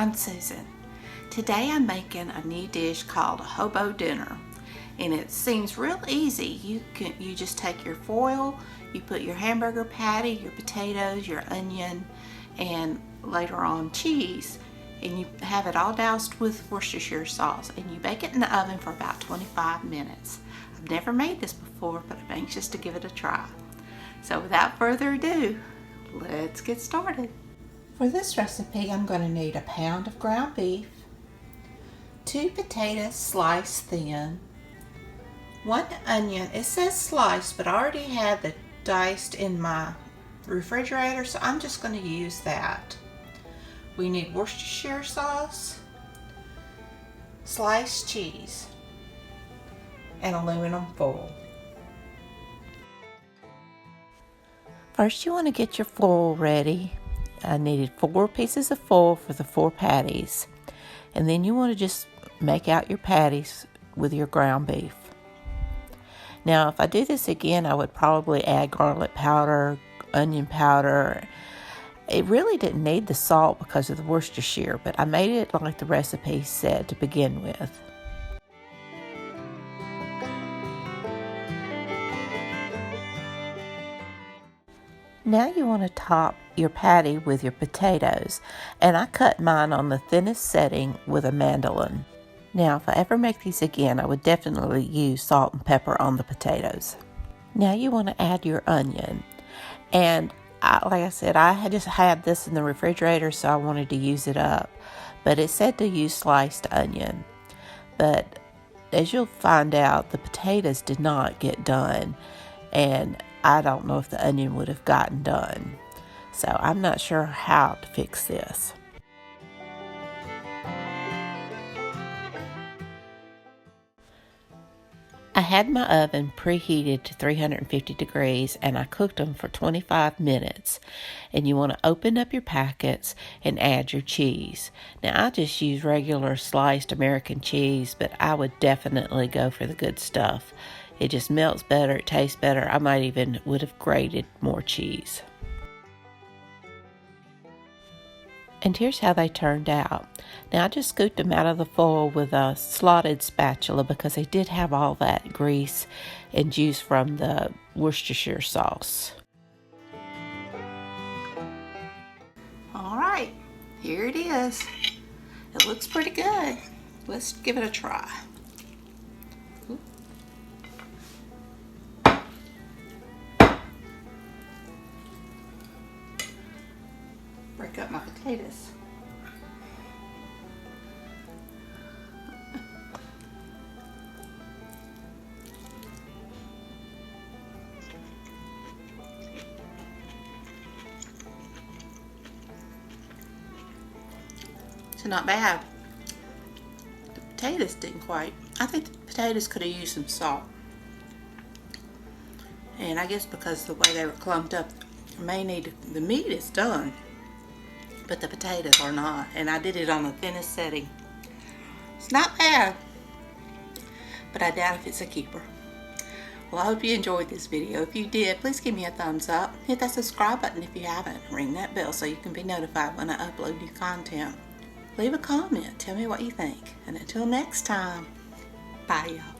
I'm Susan. Today I'm making a new dish called a Hobo Dinner, and it seems real easy. You just take your foil, you put your hamburger patty, your potatoes, your onion, and later on cheese, and you have it all doused with Worcestershire sauce, and you bake it in the oven for about 25 minutes. I've never made this before, but I'm anxious to give it a try. So without further ado, let's get started. For this recipe, I'm going to need a pound of ground beef, 2 potatoes sliced thin, 1 onion. It says sliced, but I already had it diced in my refrigerator, so I'm just going to use that. We need Worcestershire sauce, sliced cheese, and aluminum foil. First, you want to get your foil ready. I needed 4 pieces of foil for the 4 patties. And then you want to just make out your patties with your ground beef. Now, if I do this again, I would probably add garlic powder, onion powder. It really didn't need the salt because of the Worcestershire, but I made it like the recipe said to begin with. Now you want to top your patty with your potatoes, and I cut mine on the thinnest setting with a mandolin. Now if I ever make these again, I would definitely use salt and pepper on the potatoes. Now you want to add your onion, and like I said, I had just had this in the refrigerator, so I wanted to use it up, but it said to use sliced onion. But as you'll find out, the potatoes did not get done, and I don't know if the onion would have gotten done. So I'm not sure how to fix this. I had my oven preheated to 350 degrees, and I cooked them for 25 minutes. And you want to open up your packets and add your cheese. Now I just use regular sliced American cheese, but I would definitely go for the good stuff. It just melts better, it tastes better. I might even would have grated more cheese. And here's how they turned out. Now I just scooped them out of the foil with a slotted spatula because they did have all that grease and juice from the Worcestershire sauce. All right, here it is. It looks pretty good. Let's give it a try. Break up my potatoes. It's not bad. The potatoes didn't quite. I think the potatoes could have used some salt. And I guess because the way they were clumped up, the meat is done, but the potatoes are not, and I did it on the thinnest setting. It's not bad, but I doubt if it's a keeper. Well, I hope you enjoyed this video. If you did, please give me a thumbs up. Hit that subscribe button if you haven't. Ring that bell so you can be notified when I upload new content. Leave a comment. Tell me what you think. And until next time, bye y'all.